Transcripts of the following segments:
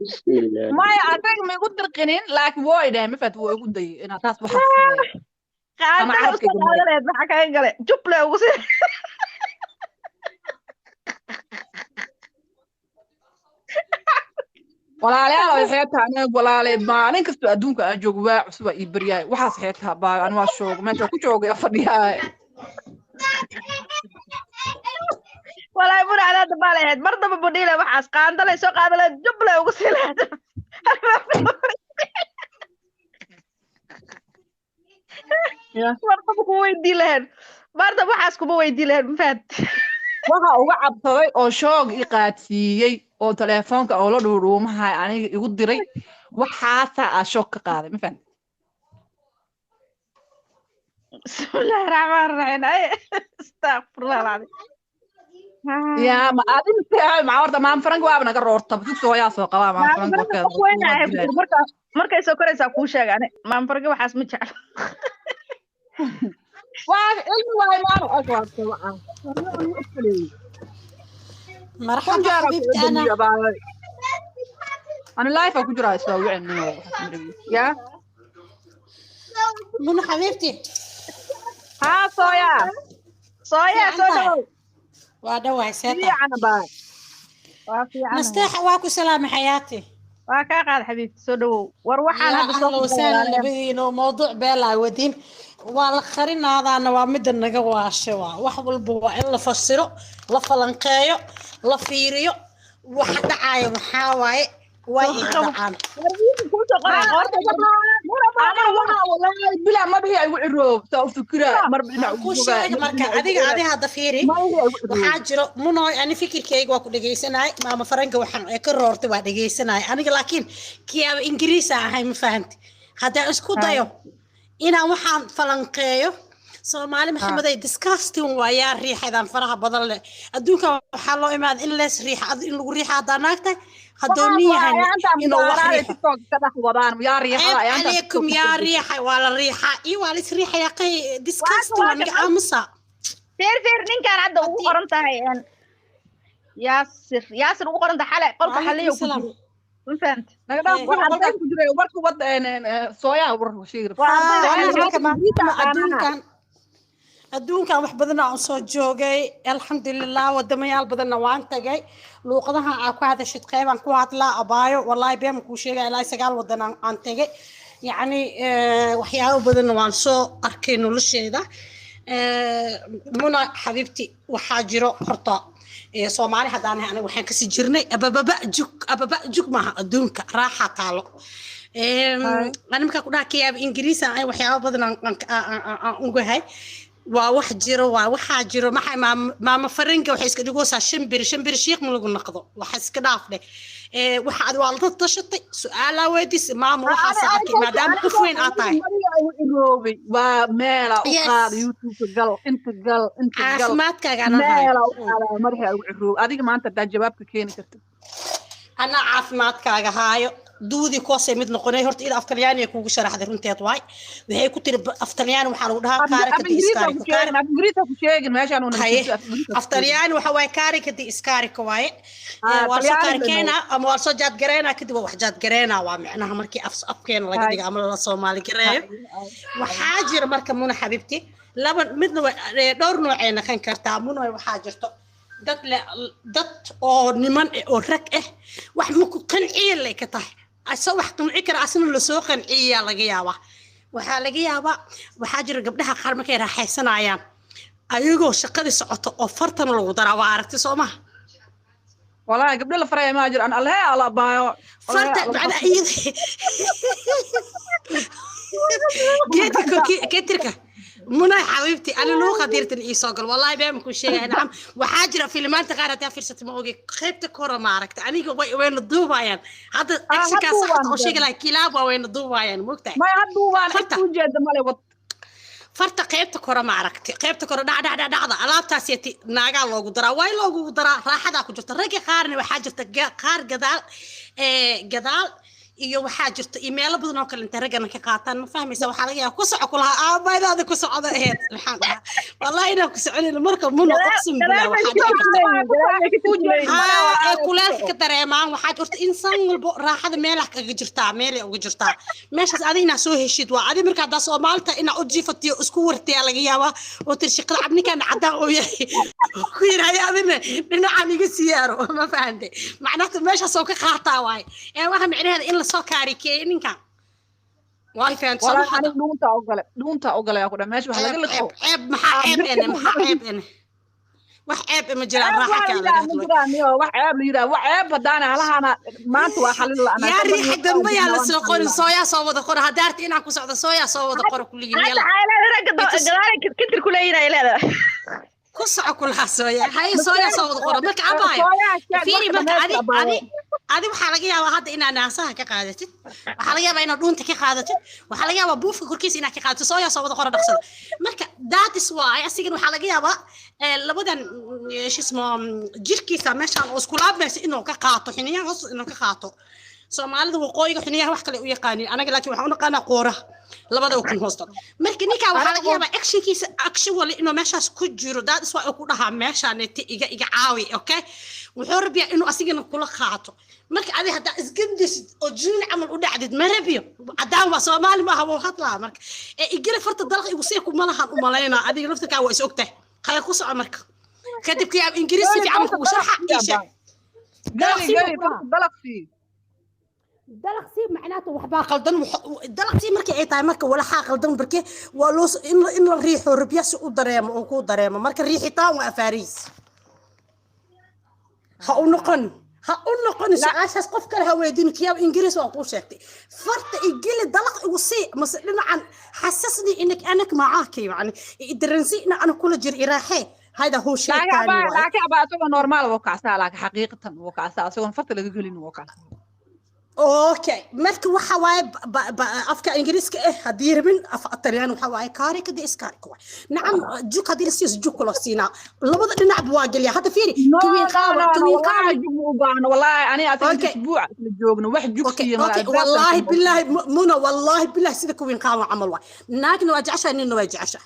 بسم الله. ما أدرك ما يقول درقنين لكن وايد ما فات هو يقول دي أنا تاس بحس أنا qaadada عارف usoo كده مرة qaadaleed maxaa kaga galay juble ugu sii ولا لا حياتها أنا ولا لا ما أنا كنت أدونك أجوك وعصبة إبرياء وحاس حياتها با أنا وشوق ما أنت كنت شوق يا فديها walaahi bur adaa dabaa lahayd mar daba budhiile waxaas qaandalay soo qaadaleed juble ugu sii lahayd يا mar daba kuma weydii lahayd mar daba waxaas kuma weydii lahayd ma fahat waxa uga cabsaday oo shoog i qaadsiiyey oo telefoonka oo la dhuudhuumahay aniga igu diray waxaasa aa shoog ka qaaday ma fahan bismillaahi raxmaani raxiim ay astaqfirullah alcadiim yaa ma aadin tahay ma horta maan farank waaba naga roorta dugsi hooyaa soo qabaa maan farank warkeeda qof weyn ahay markay soo koraysaa kuu sheega ani maanfarge waxaas ma jeclo waa ilmi waay maano مرحبا حبيبتي أنا لايف أكو جرا أسوي عنه يا من حبيبتي ها صويا sooya وادوا سيتا في أنا باي waa fiican نستاح واكو سلام حياتي waa kaa qaad xabiibti soo dhawow war waxaan يا hadda أهلا وسهلا لبدينو موضوع بيلا ودين والخرين هذا أنا وامد النجوا الشوا واحد البوا إلا فسره لا فلنقايو لا فيريو واحد عاي محاوي ويدعان أنا والله بلا ما بهي أقول الروب سوف فكرة مر بنا كل شيء مركا أديك هذا فيري وحاجر منو يعني فكر كيك واكو دقيسناي ما فرنك وحن كررت واحد دقيسناي أنا لكن كيا إنجليزي هاي مفهمتي هذا اسكو ضيو إنا وحن فلنقايو Soomaali maxamed ay disgusting waaya riixadan faraha badan leh adduunka waxa loo imaad in lees riix in lagu riixaa danaagtay hadooniyahan inuu wax riixo TikTok ka dhax wadaan yaa riixada ayaan عليكم يا ريحة ولا ريحة إيه ولا ريحة يا قي disgusting أنا عامسة feer ninkaan hadda ugu qoran tahay yaasir ugu qoran tahay xalay qolka xaliyo ku jiro ma fahant naga dhaaf waxa ku jira warku wad sooya war shiir adduunkan wax badan aan soo joogay alxamdulilah wadamayaal badanna waan tagay luuqadaha aan ku hadashid qeybaan ku hadlaa abaayo wallaahi been kuu sheegay ilaa 9 wadan aan tagay yacni waxyaabo badanna waan soo arkay nolosheeda muna xabiibti waxaa jiro horta Soomaali haddaan aniga waxaan kasii jirnay ababa juk maaha adduunka raaxa taalo أنا ممكن أقول لك يا إنجليزي أنا وحياة بدنا نقولها وواحد جرو وواحد جرو ما مفرنجة وحيس كده جوسها شمبر شيخ من اللي نقضه وحيس كده عفله واحد والله تشطي سؤال وديس ما مروح أسألك ما دام كفوين أطاي ومالا وقال يوتيوب قال أنت قال ما تكاغانا مالا وقال مرحبا وعروب هذيك ما أنت ده جوابك كيني كرت أنا عافماتكاغا هايو دودي كوسي مid noqonay horta ida aftalyaani kuugu sharaxday runteed waay waxay ku tiri aftalyaani waxa lagu dhahaa aftalyaani waxa waay kaarikadi iskaarika waay waa soo kaarikeena ama waa soo jaad gareena kadib wax jaad gareena waa macnaha markii afkeena laga dhigo ama la Soomaali gareeyo waxa jira marka muna xabibti laba midna dhowr nooceena kan kartaa muna waxa jirto dad oo niman oo rag ah wax ma ku qanciye leh ka tahay asoo wax qanci kara asna la soo qanciya laga yaabaa waxa jira gabdhaha qaar markay raaxaysanayaan ayagoo shaqadii socoto oo fartan lagu daraa waa aragti Soomaa والله قبل لا فري ما اجر انا الله على بايو فرت بعد ايد كتركه منى حبيبتي انا لو قدرت الايسوقل والله بيعمل كل شيء نعم وحاجره فيلمات قاعده فرصه ما اوغي خيبت كوره ما عرفت انيغا وين الدوبايان هذا اكشكا صحت او شيء لا كلاب وين الدوبايان مقطع ما يدوبان انت جد مالي وط فرت قيبت كوره ما عرفت قيبت كوره دعده alaabtaasيتي naaga loogu daraa way loogu daraa raaxada ku jirta rag qaarna waxa jirta qaar gadaal iyo waxaa jirta email badan oo kale inta ragana ka qaataan ma fahmaysa waxaa laga yaabaa ku soco kulaha aabaydaada ku socda aheyd maxaan dhahaa wallahi inaan ku soconin marka muno aqsim bilaa waxaa kulaalka ka dareemaan waxaad horta insaan walba raaxada meelaha kaga jirtaa meelay uga jirtaa meeshaas adina soo heshid waa adi marka hada Soomaalta ina u jiifatiyo isku wartay laga yaabaa oo tirshaqada cabnikan cadaan oo yahay ku yiraahdo adina dhinacan iga siyaaro ma fahanti macnaheedu meeshaas oo ka qaataa waay ee waxa micnaheedu in la soo kaarikay ninkan waay fahanti wala ani dhuunta ogale ku dhameesh waxa laga liqo ceeb maxaa ceeb ene wax ceeb ma jiraan raaxa ka laga hadlo wax ceeb la yiraahdo wax ceeb badana halaana maanta waa xalin la ana yaa riix dambe yaa la soo qorin sooya soo wada qor hadaarti inaan ku socdo sooya soo wada qor kulligiin yalla hada ragga gadaal kintir ku leeyahay leedahay ku soco kulaha sooya hay sooya soo wada qor marka abaayo fiiri marka adi waxa laga yaabaa hadda inaad naasaha ka qaadatid waxa laga yaabaa inaad dhuunta ka qaadatid waxa laga yaabaa buufka korkiisa inaad ka qaadato sooya soo wada qor dhaqsada marka that is why asigan waxa laga yaabaa labadan ismo jirkiisa meeshaan oo isku laabmaysa inuu ka qaato xiniyaha hoos inuu ka qaato Soomaalida waqooyiga xiniyaha wax kale u yaqaaniin anaga laakiin waxaan u naqaanaa qooraha labada oo kan hoosta marka ninka waxa laga yaabaa actionkiisa actually inuu meeshaas ku jiro that is why uu ku dhahaa meeshaan iga caawi okay wuxuu rabiyaa inuu asigana kula qaato marka adi hadda isgandis oo jiin amal u dhacdid ma rabiyo cadaan waa Soomaali ma aha wuu hadlaa marka ee igala farta dalqa igu sii ku malahan u maleena adiga laftirka waa is ogtahay khayr ku soco marka kadib kii ingiriisi fiican ku sharxa isha dalaqsi macnaheedu waxba qaldan dalaqsi markii ay tahay marka wala xaq qaldan barkee waa loo in la riixo rabiya si u dareemo oo ku dareemo marka riixitaan waa afariis ha u noqon su'aashaas qof kale ha weydiin kiyaab ingiriis waa ku sheegtay farta igili dalaq igu sii mas dhinacan xasasni inك أنك معاك يعني درنسينا أنا كل جر إراحة هذا هو شيء ثاني لكن أبغى أسوي نورمال وكاسة لكن حقيقة وكاسة أسوي فرت اللي يقولين وكاسة اوكي مركي waxa waay afka ingiriiska hadii rabin af Talyaani waxa waay kaari kadi iskaari kuwa nacam juk hadii si juk la siina labada dhinac waa galiya hada fiiri kuwii qaaba juk u baahan wallahi ani aad isbuuc la joogno wax juk iyo wallahi billahi muna wallahi billahi sida kuwii qaaba amal waay naagna waa jeceshaa ninna waa jeceshaa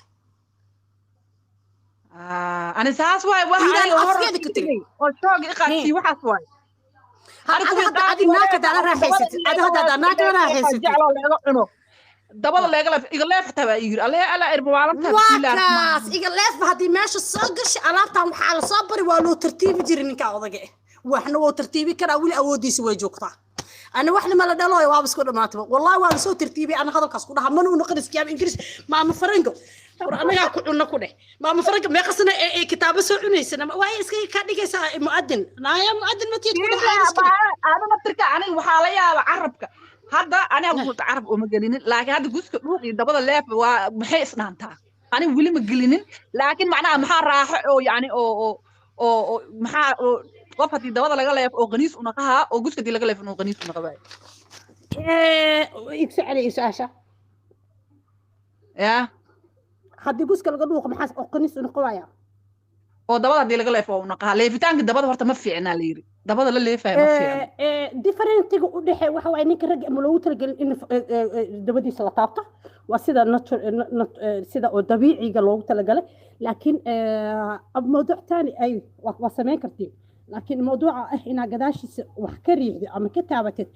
ana saas waay waxa afkeeda ka tagay oo shoog iqaasi waxaas waay هذا ناك دار راحيست هذا ناك راحيست دبل ليغلف إغلاف تبع يجري على إربوالم واكاس إغلاف هذه ماشي صقش ألابتهم حال صبري ولو ترتيب جري نكا وضجع وإحنا هو ترتيبي كنا أولي أودي سوى جوكتا أنا وإحنا ما لدلوا يوابس كنا ماتوا والله وانا سو ترتيبي أنا هذا كاس كنا همنو نقدس كيام إنجليز ما مفرنجو أنا يا كنا كنا ما مفرنج ما قصنا كتاب سووني سنة وهي إسكي كان يجلس مؤذن لا يا مؤذن ما تيجي أنا ما تركع أنا وحاليا عربك هذا أنا أقول عرب ومجنين لكن هذا جزء روحي دبل اللعب ومحيص نانتا أنا ولي مجنين لكن معناها محا راح أو يعني أو محا قفتي دبل اللعب أو غنيس ونقها أو جزء دي اللعب إنه غنيس ونقباي يسأل إساشة يا هذا جزء القدوق محاس أو غنيس ونقوايا oo dabada hadii laga leefo una qaha leefitaanka dabada horta ma fiicna la yiri dabada la leefay ma fiicna differentiga u dhaxay waxa way ninka rag ama loogu talagalay in dabadiisa la taabto waa sida sida oo dabiiciga loogu talagalay laakiin mawduuc tani ay waa sameyn kartiin laakiin mawduuca ah ina gadaashiisa wax ka riixdo ama ka taabatid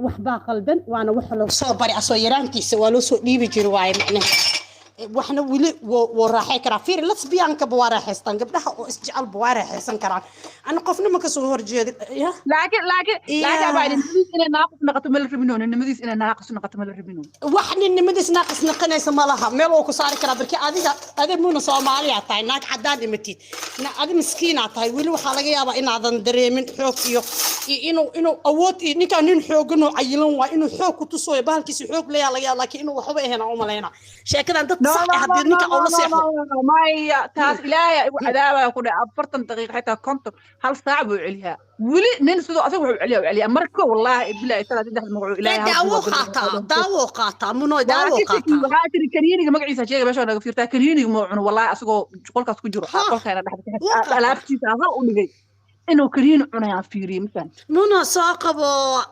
wax baa qaldan waana wax loo soo bari asoo yaraantiisa waa loo soo dhiibi jiray waay macnaheedu waxna wili waraxay kara fiir lesbianka bawaraxaystan gabdhaha oo isjecel bawaraxaysan karaan ana qofna ma ka soo horjeedin laakiin abaan inay naaqis naqato meel rabinoon nimadiis inay naaqis naqato meel rabinoon waxna nimadiis naaqis naqanaysa malaha meel oo ku saari kara barki adiga muuna Soomaaliya tahay naag cadaan imatid adiga miskiina tahay wili waxa laga yaabaa inaadan dareemin xoog iyo inuu awood ninka nin xoogano cayilan waa inuu xoog ku tusooyo bahalkiisa xoog leeyahay laga yaabaa laakiin inuu waxba ahayn oo maleena sheekadan dad هذا نيكا أو نصيحة ما هي تاس إلهي وعذابها كده 40 دقيقة حتى كنت هل صعب عليها ولي ننسى أسوي عليها مركو والله بالله ترى تدخل الموضوع إلهي داو قاطع منو داو قاطع هاتري كريني ما قعيسة شيء باش أنا قفيرتها كريني والله أسوق قولك أسوق جرو قولك أنا بحب ألعب شيء هذا ونجي إنه كرين عنا فيري مثلا منى ساقب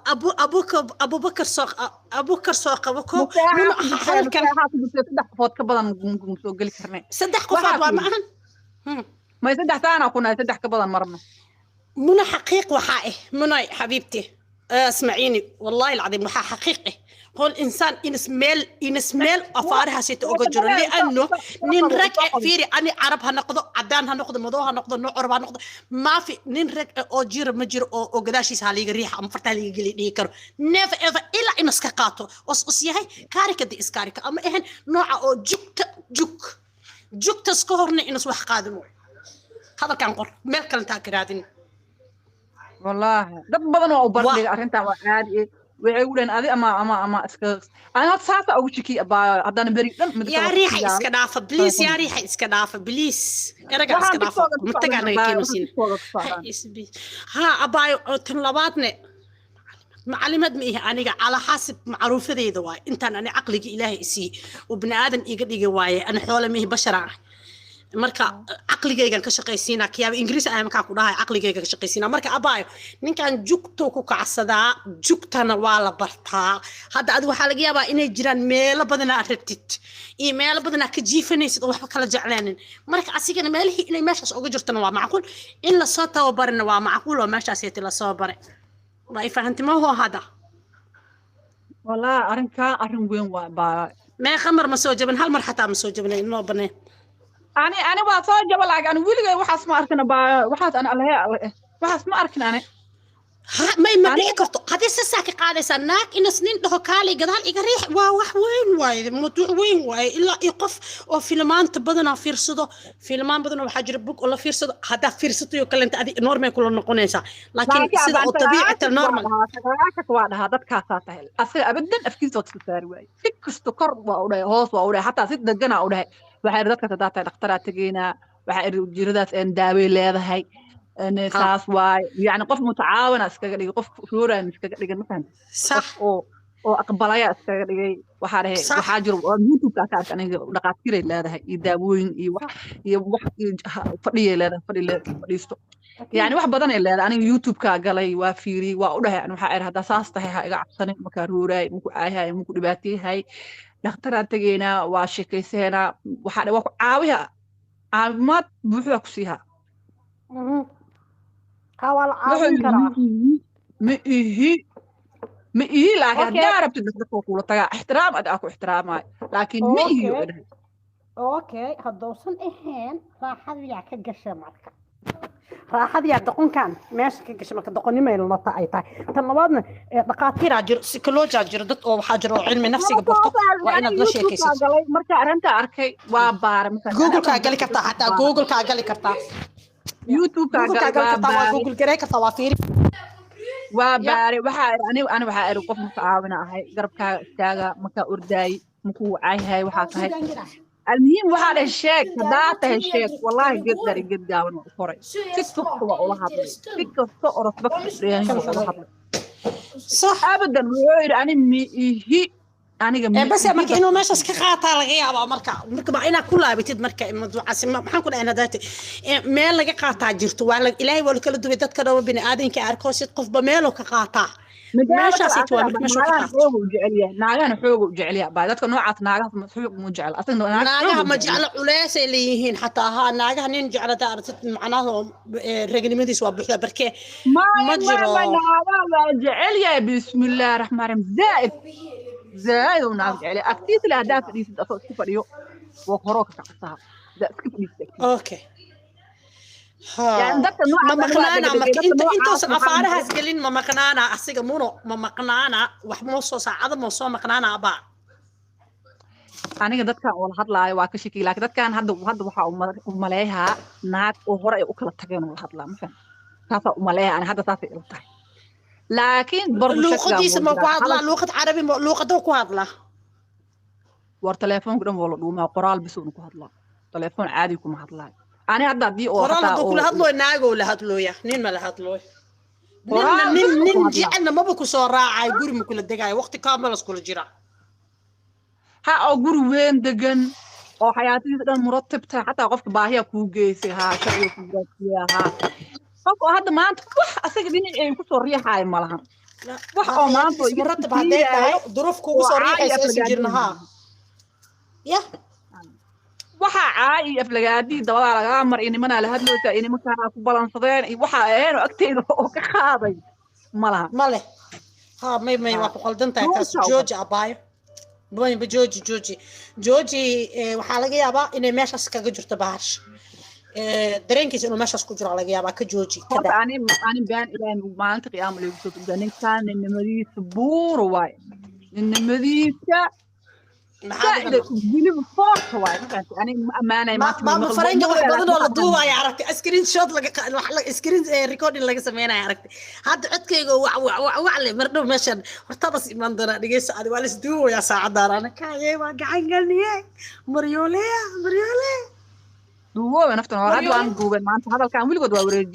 أبو بكر أبو بكر ساقب منى هل كان صدق فوت كبدا مسوق لي كرني صدق قفاد ومعهن ما يصدق ثانا كنا يصدق كبدا مرنا منى حقيق وحائه منى حبيبتي اسمعيني والله العظيم وحا حقيقي قول إنسان إنسميل أفارها سيتوجر لأنه ننرك فيري أنا عرب هنقض عدان هنقض موضوع هنقض نعرب هنقض ما في ننرك أو جير مجر أو قداشي سالي ريح أم فرتالي يجلي كرو نف إذا إلا إنسكاكاتو أصيهاي كاريكا دي إسكاريكا أما إهن نوع أو جوك تسكورني إنس وح قادمو هذا كان قر ملكن تاكرادين والله دب بدن oo bardhiga arinta waa caadi waxay u leen adi ama iska ana saasa ugu shiki aba hadana bari dhan mid يا ريحة إسكدافة بليز يا ريحة إسكدافة بليز ارجع إسكدافة متجنا كينوسين ها أباي تنلباتنا معلمات ميه أنا على حسب معروفة ذي دواي أنت أنا عقلي إلهي إسي وابن آدم يقدر يواي أنا حوله ميه بشرة marka aqligaygan ka shaqaysiina kiyaab ingiriis ay marka ku dhahay aqligayga ka shaqaysiina marka abaayo ninkan jugto ku kacsadaa jugtana waa la bartaa hadda adigu waxa laga yaabaa inay jiraan meelo badan aad rabtid iyo meelo badan aad ka jiifanaysid oo waxba kala jeclaanin marka asigana meelihii inay meeshaas uga jirtana waa macquul in la soo tababarna waa macquul oo meeshaas ay la soo baray ma fahanti ma ho hada wala arin weyn waa baa ma khamar ma soo jaban hal mar xataa ma soo jaban inoo banay أنا بصور جبل أنا ولي وحاس ما أركنا وحاس أنا الله وحاس ما أركنا أنا ما يكرتو هذه الساكي قاعدة سناك إن سنين ده كالي قدال إجريح وح وين واي موضوع وين واي إلا يقف وفيلمان تبدنا فيرصدو فيلمان بدنا بحجر بوك ولا فيرصدو هذا فيرصدو يكلم تأدي نورمال كلنا نقولنسا لكن سيدا الطبيعة النورمال هذا كاسات هل أصل أبدا أفكير صوت ساري واي فيكستو كرب وأوله هوس وأوله حتى سيد الجنا أوله waxay dadka tadaatay dhaqtar tageena waxay jiradaas aan daaweey leedahay أنا ساس واي يعني قف متعاون أسكجري قف فلورا أسكجري مثلا صح أو أقبلايا أسكجري وحاره وحاجر يوتيوب كاتات أنا لقيت كثير لا ده يداوين فدي لا فديستو يعني واحد بدن إلا أنا يوتيوب كاجلي وفيري وأقولها يعني وحائر هذا ساس تهي هاي عصني مكرورة ممكن هاي ممكن دباتي هاي دكتورات تجينا واشكي سهنا وحاره وعاويها عامات بوحدك فيها حاول عاون كرا ما إيه لكن دارب تدرك وقول تجا احترام أداك احترام لكن ما إيه أوكي هدوسن إهين راح هذي كجشة مركا راح هذي تكون كان ماشي كجشة مركا تكوني ما يلنطع أي تاي تنبضنا دكاترة عجر سيكولوجيا عجردت أو حجر علم نفسي قبرته وأنا دلشة كيسي مركا أنت أركي وبار مثلا جوجل كاجلي كرتا حتى جوجل كاجلي كرتا يوتيوب كاجلي جوجل كريك توافير وباري أنا وحائر وقف متعاونة هاي قرب كاجا مكا أرداي مكو عاي هاي وحاكا هاي المهم وحال الشيك ذاته الشيك والله قدر قد قاون وفري تكتب والله هذا تكتب صورة بكتب يعني والله صح أبدا وير أنا هي أنا بس ما كأنه ماشي سكاتا لقيها مركا بعينا كلها بتد مركا موضوع عسل ما حنقول أنا ذاتي ميل لقى قاطع جرت وعلى إلهي ولا كل دوبي تذكر لو بني آدم كأركوس يتقف بميله كقاطع ماشي سيتوا مش حوق وجعليه ناقان حوق وجعليه بعدك نوعات ناقان حوق مجعل أصلا ناقها مجعل علاس اللي يهين حتى ها ناقها نجعل دارت معناهم رجل مديس وبحث بركة ما جعليه بسم الله الرحمن الرحيم زائد وناقج عليه أكيد الأهداف اللي تدخل سفريو وخروج كعصها ده أوكي يعني ده النوع ما مقنعنا انتو أفارها سجلين ما مقنعنا أسيق مونو ما مقنعنا وحموصو ساعة موصو مقنعنا أبا أنا قدرت كان ولا هطلع واكشكي لكن قدرت كان هذا وحا أملاها ناك وهراء أكل تجين ولا هطلع مثلا كافة أملاها أنا هذا صافي إلتاي لكن برضو لوقت يسمى قاضلا لوقت عربي لوقت قاضلا war telefoonka wala dhuuma qoraal bis uu ku hadlaa telefoon caadi kuma hadlaa ani hadda hadii oo qoraal kula hadlo naago la hadlooya nin ma la hadlooy nin jicna ma ku soo raacay guri ma kula degay waqti kaamil isku jira ha oo guri weyn degan oo xayaatiisa dhan murattabta hatta qofka baahiya ku geysay ha shaqo ku gaarsiya ha qof oo hadda maanta wax asaga dhinacii ay ku soo riixaay ma lahan wax oo maanta isma ratib hadday tahay duruuf kugu soo riixaysa aysan jirna haa ya waxa caay aflagaadii dabada laga mar in nimanaa la hadloosa in nimankaa ku balansadeen waxa ayeen agteeda oo ka qaaday ma laha male ها مي waa ku qaldan tahay taas jooji abaayo booyin jooji waxaa laga yaabaa inay meeshaas kaga jirto baash dareenkiisa inuu meeshaas ku jiro laga yaabaa ka jooji kada ani baan ilaahay maalinta qiyaamo leeyo soo ganin kaan nimadiisa buur waay nimadiisa maxaa bilib foort waay ani amaanay ma faranjo wax badan oo la duubay aragtay screen shot laga screen recording laga sameeyay aragtay hadda codkayga wax le mardhow meeshan hortadas iman doona dhigeyso adi waa la isduubaya saacadaan ana kaayay waa gacan galniyay maryoole duubo naftan waa hadda aan duubay maanta hadalkan wiligood waa wareeg